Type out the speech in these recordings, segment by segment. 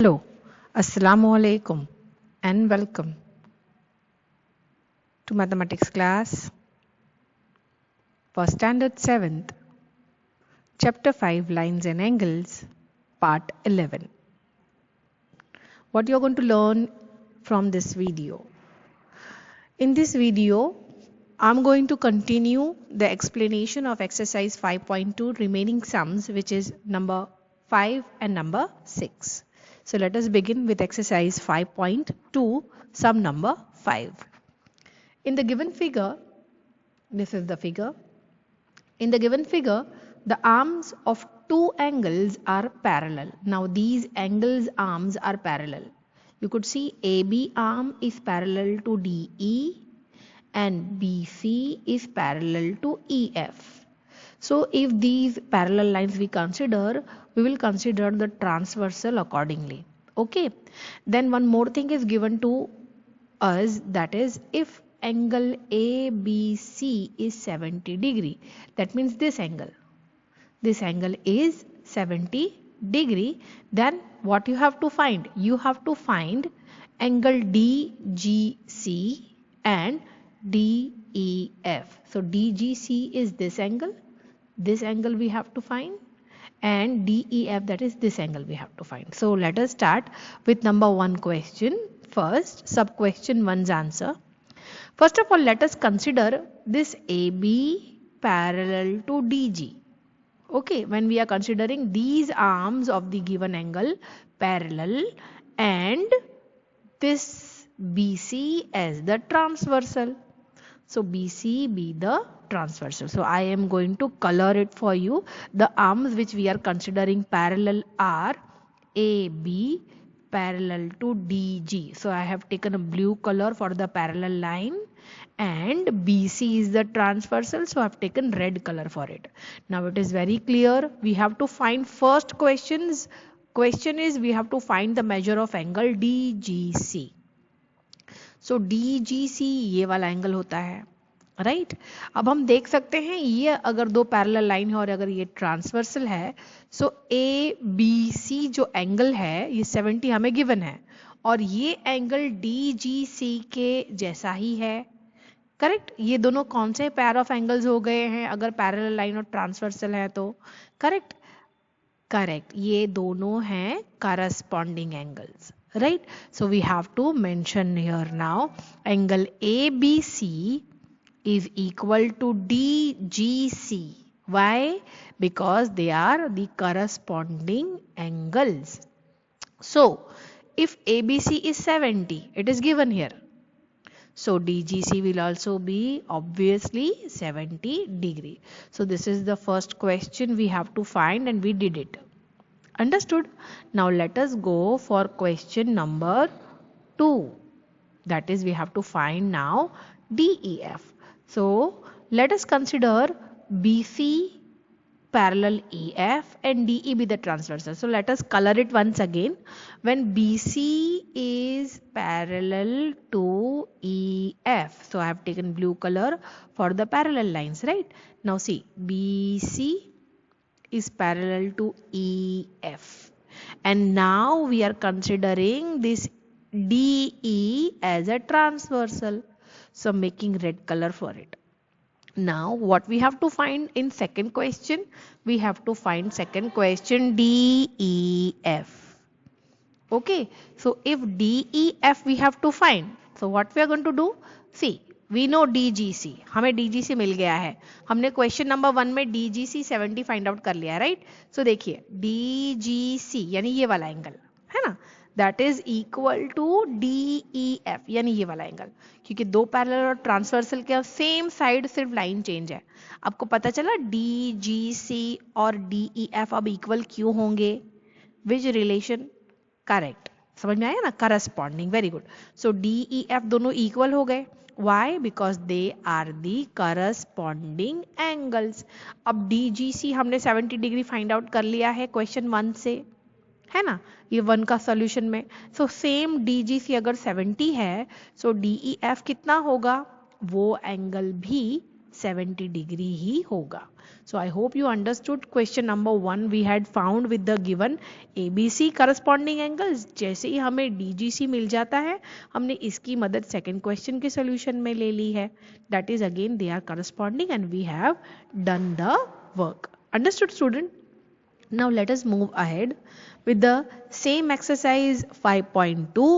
Hello, Assalamu alaikum and welcome to mathematics class for standard 7th, chapter 5 lines and angles, part 11. What you're going to learn from this video. In this video, I'm going to continue the explanation of exercise 5.2 remaining sums, which is number 5 and number 6. So let us begin with exercise 5.2, sum number 5. In the given figure, this is the figure. In the given figure, the arms of two angles are parallel. Now these angles arms are parallel. You could see AB arm is parallel to DE and BC is parallel to EF. So if these parallel lines we consider, we will consider the transversal accordingly. Okay. Then one more thing is given to us, that is if angle ABC is 70 degree, that means this angle is 70 degree, then what you have to find? You have to find angle DGC and DEF. So DGC is this angle we have to find, and DEF, that is this angle we have to find. So let us start with number 1 question. First, sub question 1's answer. First of all, let us consider this AB parallel to DG. Okay, when we are considering these arms of the given angle parallel and this BC as the transversal. So BC be the transversal. So I am going to color it for you. The arms which we are considering parallel are AB parallel to DG. So I have taken a blue color for the parallel line, and BC is the transversal, so I have taken red color for it. Now it is very clear. We have to find first question is we have to find the measure of angle DGC. So DGC ये वाला angle होता है, right अब हम देख सकते हैं ये अगर दो पैरेलल लाइन है और अगर ये ट्रांसवर्सल है, सो ABC जो एंगल है ये 70 हमें गिवन है और ये एंगल DGC के जैसा ही है, करेक्ट. ये दोनों कौन से पेयर ऑफ एंगल्स हो गए हैं अगर पैरेलल लाइन और ट्रांसवर्सल है तो? करेक्ट, ये दोनों हैं corresponding angles, right? So we have to mention here now angle ABC is equal to DGC. Why? Because they are the corresponding angles. So if ABC is 70, it is given here. So DGC will also be obviously 70 degree. So this is the first question we have to find and we did it. Understood? Now let us go for question number 2. That is we have to find now DEF. So let us consider BC parallel EF and DE be the transversal. So let us color it once again. When BC is parallel to EF, so I have taken blue color for the parallel lines, right? Now see, BC is parallel to EF, and now we are considering this DE as a transversal, so making red color for it. Now what we have to find in second question? We have to find second question DEF. Okay, so if DEF we have to find, so what we are going to do? See, we know DGC, हमें DGC मिल गया है, हमने question number 1 में DGC 70 find out कर लिया, right? सो देखिए DGC यानी ये वाला एंगल है ना, that is equal to DEF यानी ये वाला एंगल, क्योंकि दो पैरेलल और ट्रांसवर्सल के सेम साइड सिर्फ लाइन चेंज है. आपको पता चला DGC और DEF अब इक्वल क्यों होंगे? विच रिलेशन? करेक्ट, समझ में आया ना, corresponding. Very good. So DEF दोनों इक्वल हो गए. Why? Because they are the corresponding angles. अब DGC हमने 70 डिग्री फाइंड आउट कर लिया है क्वेश्चन 1 से, है ना, ये 1 का सॉल्यूशन में. सो सेम DGC अगर 70 है, सो DEF कितना होगा? वो एंगल भी 70 डिग्री ही होगा। So I hope you understood question number 1 we had found with the given ABC corresponding angles। जैसे ही हमें DGC मिल जाता है हमने इसकी मदद सेकेंड क्वेश्चन के सोल्यूशन में ले ली है। That is again they are corresponding and we have done the work। Understood student? Now let us move ahead with the same exercise 5.2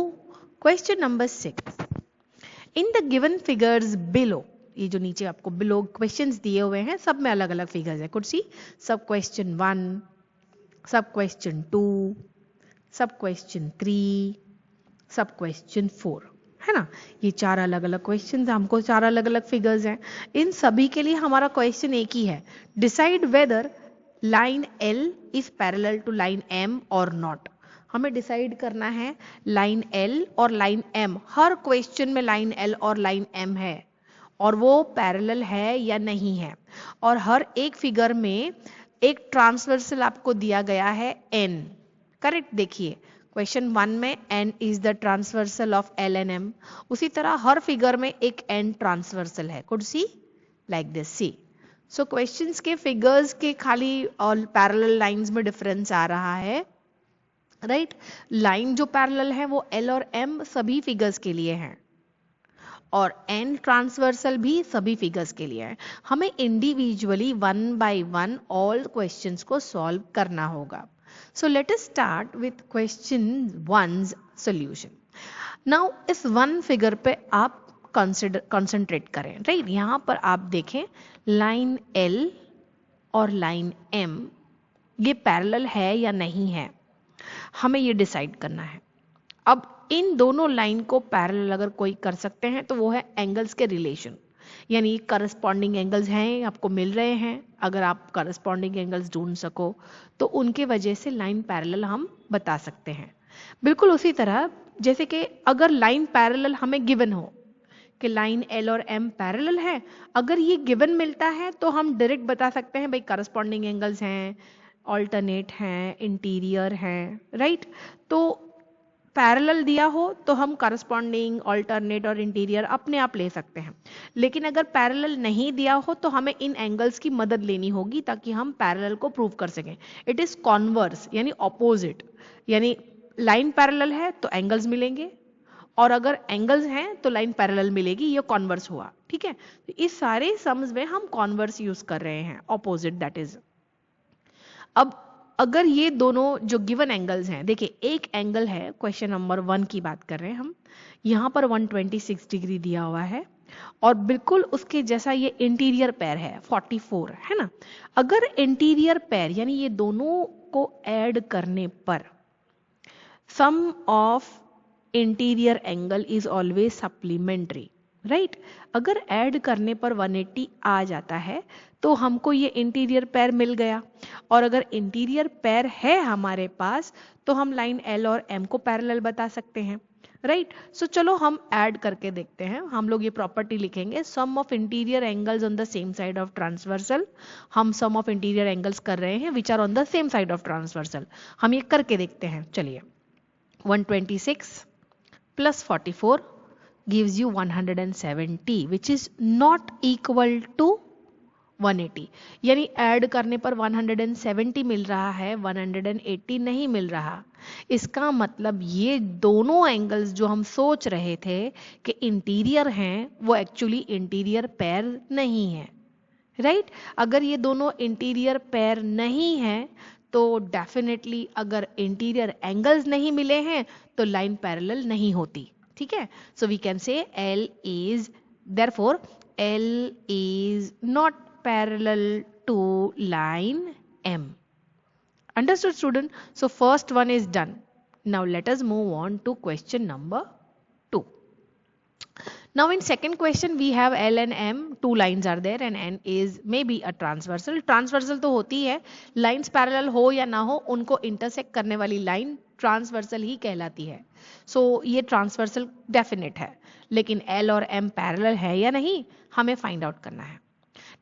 question number 6। In the given figures below, ये जो नीचे आपको below questions दिए हुए हैं सब में अलग अलग फिगर्स है। कुड सी सब क्वेश्चन 1, सब क्वेश्चन 2, सब क्वेश्चन 3, सब क्वेश्चन 4, है ना। ये चार अलग अलग क्वेश्चंस, हमको चार अलग अलग फिगर्स हैं। इन सभी के लिए हमारा क्वेश्चन एक ही है, decide whether line L is parallel to line M और नॉट। हमें डिसाइड करना है लाइन L और लाइन M, हर क्वेश्चन में लाइन L और लाइन M है और वो पैरेलल है या नहीं है। और हर एक फिगर में एक ट्रांसवर्सल आपको दिया गया है N, करेक्ट। देखिए क्वेश्चन 1 में N is the transversal of L and M, उसी तरह हर फिगर में एक N ट्रांसवर्सल है। Could see like this, see. So questions के फिगर्स के खाली और पैरेलल लाइंस में डिफरेंस आ रहा है, राइट। लाइन जो पैरेलल है वो L और M सभी फिगर्स के लिए हैं और N ट्रांसवर्सल भी सभी फिगर्स के लिए है। हमें इंडिविजुअली 1 by 1 ऑल क्वेश्चंस को सॉल्व करना होगा। So let us start with question 1's solution. Now इस वन फिगर पे आप कंसंट्रेट करें, राइट। यहां पर आप देखें लाइन L और लाइन M ये पैरेलल है या नहीं है, हमें ये डिसाइड करना है। अब इन दोनों लाइन को पैरेलल अगर कोई कर सकते हैं तो वो है एंगल्स के रिलेशन, यानी करस्पॉन्डिंग एंगल्स हैं आपको मिल रहे हैं। अगर आप करस्पॉन्डिंग एंगल्स ढूंढ सको तो उनके वजह से लाइन पैरेलल हम बता सकते हैं। बिल्कुल उसी तरह जैसे कि अगर लाइन पैरेलल हमें गिवन हो कि लाइन L और M पैरेलल है, अगर ये गिवन मिलता है तो हम डायरेक्ट बता सकते हैं भाई करस्पॉन्डिंग एंगल्स हैं, ऑल्टरनेट हैं, इंटीरियर हैं, राइट। तो पैरेलल दिया हो तो हम करस्पॉन्डिंग, ऑल्टरनेट और इंटीरियर अपने आप ले सकते हैं। लेकिन अगर पैरेलल नहीं दिया हो तो हमें इन एंगल्स की मदद लेनी होगी ताकि हम पैरेलल को प्रूव कर सकें। इट इज कॉन्वर्स यानी ऑपोजिट, यानी लाइन पैरेलल है तो एंगल्स मिलेंगे और अगर एंगल्स हैं तो लाइन पैरेलल मिलेगी, ये कॉन्वर्स हुआ, ठीक है। तो इस सारे सम्स में हम कॉन्वर्स यूज कर रहे हैं, ऑपोजिट दैट इज। अब अगर ये दोनों जो गिवन एंगल्स हैं, देखिए एक एंगल है, क्वेश्चन नंबर 1 की बात कर रहे हैं हम, यहां पर 126 डिग्री दिया हुआ है और बिल्कुल उसके जैसा ये इंटीरियर पैर है 44, है ना। अगर इंटीरियर पैर यानी ये दोनों को ऐड करने पर sum of interior angle is always supplementary, right. अगर ऐड करने पर 180 आ जाता है तो हमको ये इंटीरियर पैर मिल गया और अगर इंटीरियर पैर है हमारे पास तो हम लाइन L और M को पैरेलल बता सकते हैं, राइट। सो चलो हम ऐड करके देखते हैं। हम लोग ये प्रॉपर्टी लिखेंगे, sum of interior angles on the same side of transversal. हम सम ऑफ इंटीरियर एंगल्स कर रहे हैं which are on the same side of transversal. हम ये करके देखते हैं, चलिए। 126 plus 44 gives you 170 which is not equal to 180, यानी ऐड करने पर 170 मिल रहा है, 180 नहीं मिल रहा। इसका मतलब ये दोनों एंगल्स जो हम सोच रहे थे कि इंटीरियर हैं वो एक्चुअली इंटीरियर पैर नहीं है, राइट। अगर ये दोनों इंटीरियर पैर नहीं है तो डेफिनेटली अगर इंटीरियर एंगल्स नहीं मिले हैं तो लाइन पैरेलल नहीं होती, ठीक है। So we can say L is therefore L is not parallel to line M। Understood student? So first one is done. Now let us move on to question number 2. Now in second question we have L and M, two lines are there and N is maybe a transversal. Transversal तो होती है, lines parallel हो या ना हो उनको intersect करने वाली line ट्रांसवर्सल ही कहलाती है। सो ये ट्रांसवर्सल डेफिनेट है, लेकिन L और M पैरेलल है या नहीं हमें फाइंड आउट करना है।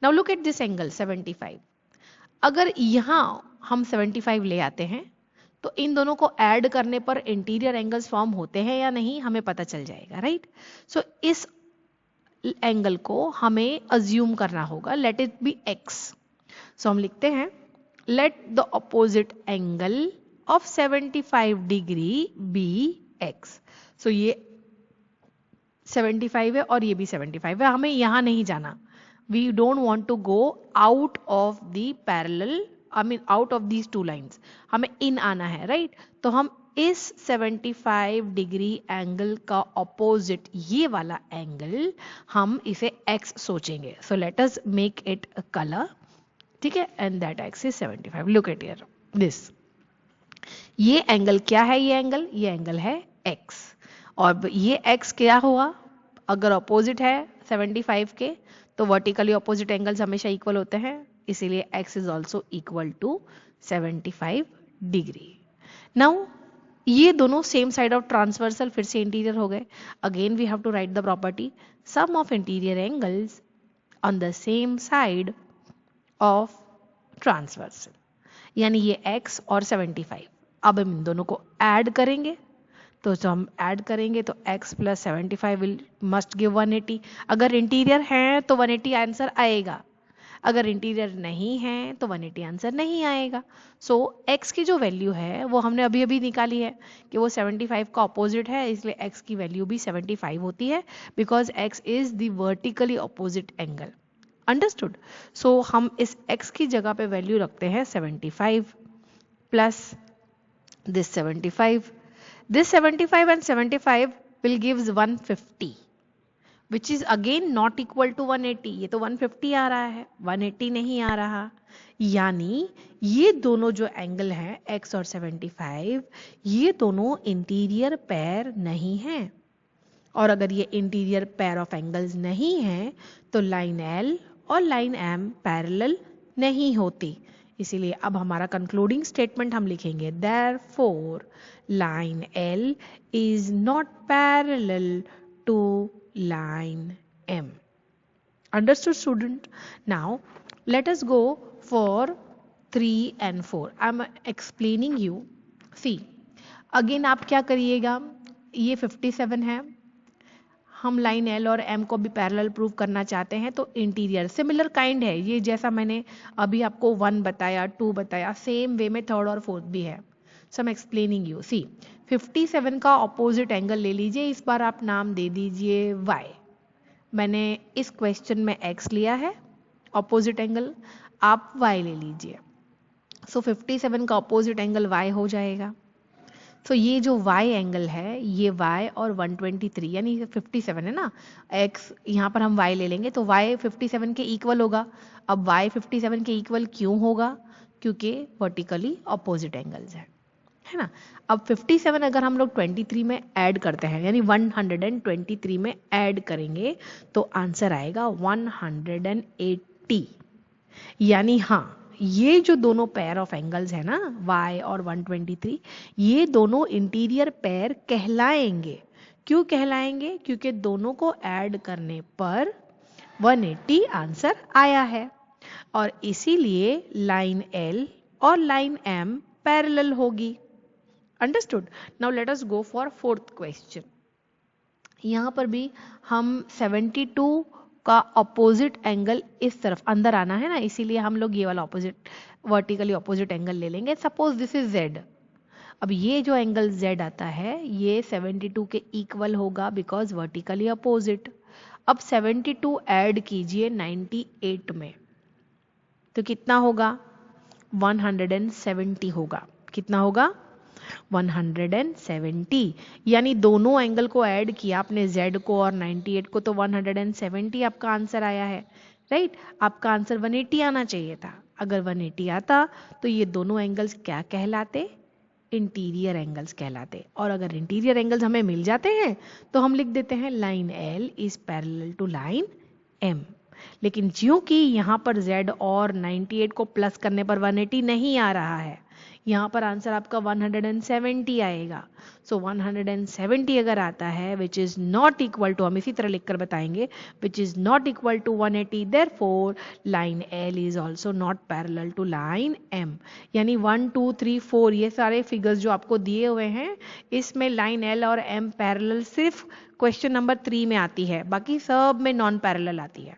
Now look at this angle 75। अगर यहां हम 75 ले आते हैं तो इन दोनों को ऐड करने पर इंटीरियर एंगल्स फॉर्म होते हैं या नहीं हमें पता चल जाएगा, राइट। सो इस एंगल को हमें अज्यूम करना होगा, let it be x। So हम लिखते हैं let the opposite angle of 75 degree be x। So ये 75 है और ये भी 75 है, हमें यहां नहीं जाना। We don't want to go out of the parallel, I mean out of these two lines, हमें इन आना है, राइट? तो हम इस 75 डिग्री एंगल का ऑपोजिट ये वाला एंगल हम इसे x सोचेंगे। So let us make it a colour, ठीक है? And that x is 75। Look at here this, ये एंगल क्या है? ये एंगल है x। और ये x क्या हुआ? अगर ऑपोजिट है 75 के तो वर्टिकली ऑपोजिट एंगल्स हमेशा इक्वल होते हैं, इसीलिए x is also equal to 75 degree. Now ये दोनों सेम साइड ऑफ ट्रांसवर्सल फिर से इंटीरियर हो गए। Again we have to write the property sum of interior angles on the same side of transversal, यानी ये x और 75। अब हम इन दोनों को ऐड करेंगे, तो जो हम ऐड करेंगे तो x plus 75 will must give 180। अगर इंटीरियर है तो 180 आंसर आएगा, अगर इंटीरियर नहीं है तो 180 आंसर नहीं आएगा। सो x की जो वैल्यू है वो हमने अभी अभी निकाली है कि वो 75 का ऑपोजिट है, इसलिए x की वैल्यू भी 75 होती है, because x is the vertically opposite angle. Understood? So हम इस x की जगह पे वैल्यू रखते हैं 75 plus this 75. This 75 and 75 will gives 150, which is again not equal to 180. ये तो 150 आ रहा है, 180 नहीं आ रहा। यानी ये दोनों जो एंगल हैं x और 75, ये दोनों इंटीरियर पेयर नहीं हैं। और अगर ये इंटीरियर पेयर ऑफ एंगल्स नहीं है तो लाइन L और लाइन M पैरेलल नहीं होती। इसीलिए अब हमारा कंक्लूडिंग स्टेटमेंट हम लिखेंगे therefore line L is not parallel to line M. Understood, student? Now let us go for 3 and 4. I'm explaining you. See, again आप क्या करिएगा, ये 57 है, हम लाइन L और M को भी पैरेलल प्रूव करना चाहते हैं, तो इंटीरियर सिमिलर काइंड है ये, जैसा मैंने अभी आपको 1 बताया, 2 बताया, सेम वे में 3rd और 4th भी है। सो आई एम एक्सप्लेनिंग यू। सी 57 का ऑपोजिट एंगल ले लीजिए, इस बार आप नाम दे दीजिए y। मैंने इस क्वेश्चन में x लिया है ऑपोजिट एंगल, आप y ले लीजिए। सो 57 का ऑपोजिट एंगल y हो जाएगा। तो ये जो y एंगल है ये y और 123 यानी 57 है ना, x यहाँ पर हम y ले लेंगे तो y 57 के इक्वल होगा। अब y 57 के इक्वल क्यों होगा? क्योंकि वर्टिकली ऑपोजिट एंगल्स है ना। अब 57 अगर हम लोग 23 में ऐड करते हैं, यानी 123 में ऐड करेंगे तो आंसर आएगा 180। यानी हाँ, ये जो दोनों पेयर ऑफ एंगल्स है ना y और 123, ये दोनों इंटीरियर पेयर कहलाएंगे। क्यों कहलाएंगे? क्योंकि दोनों को ऐड करने पर 180 आंसर आया है, और इसीलिए लाइन L और लाइन M पैरेलल होगी। Understood? Now let us go for 4th question. यहाँ पर भी हम 72 का ऑपोजिट एंगल इस तरफ अंदर आना है ना, इसीलिए हम लोग ये वाला ऑपोजिट वर्टिकली ऑपोजिट एंगल ले लेंगे। Suppose this is z। अब ये जो एंगल z आता है ये 72 के इक्वल होगा बिकॉज वर्टिकली अपोजिट। अब 72 ऐड कीजिए 98 में तो कितना होगा? 170 होगा। कितना होगा? 170। यानी दोनों एंगल को ऐड किया आपने, z को और 98 को, तो 170 आपका आंसर आया है, राइट? आपका आंसर 180 आना चाहिए था। अगर 180 आता तो ये दोनों एंगल्स क्या कहलाते? इंटीरियर एंगल्स कहलाते। और अगर इंटीरियर एंगल्स हमें मिल जाते हैं तो हम लिख देते हैं line L is parallel to line M। लेकिन क्योंकि यहाँ पर z और 98 को प्लस करने पर 180 नहीं आ रहा है, यहाँ पर आंसर आपका 170 आएगा। सो 170 अगर आता है which is not equal to, हम इसी तरह लिखकर बताएंगे, which is not equal to 180, therefore line L is also not parallel to line M। यानी 1 2 3 4 ये सारे फिगर्स जो आपको दिए हुए हैं, इसमें लाइन L और M पैरेलल सिर्फ क्वेश्चन नंबर 3 में आती है, बाकी सब में नॉन पैरेलल आती है.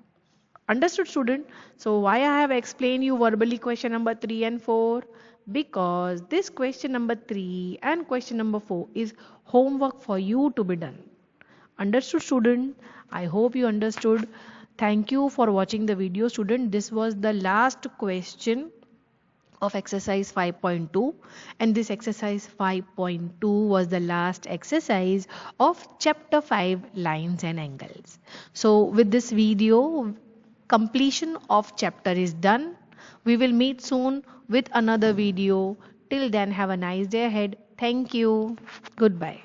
Understood, student? So why I have explained you verbally question number 3 and 4? Because this question number 3 and question number 4 is homework for you to be done. Understood, student? I hope you understood. Thank you for watching the video, student. This was the last question of exercise 5.2, and this exercise 5.2 was the last exercise of chapter 5, lines and angles. So with this video, completion of chapter is done. We will meet soon with another video. Till then, have a nice day ahead. Thank you. Goodbye.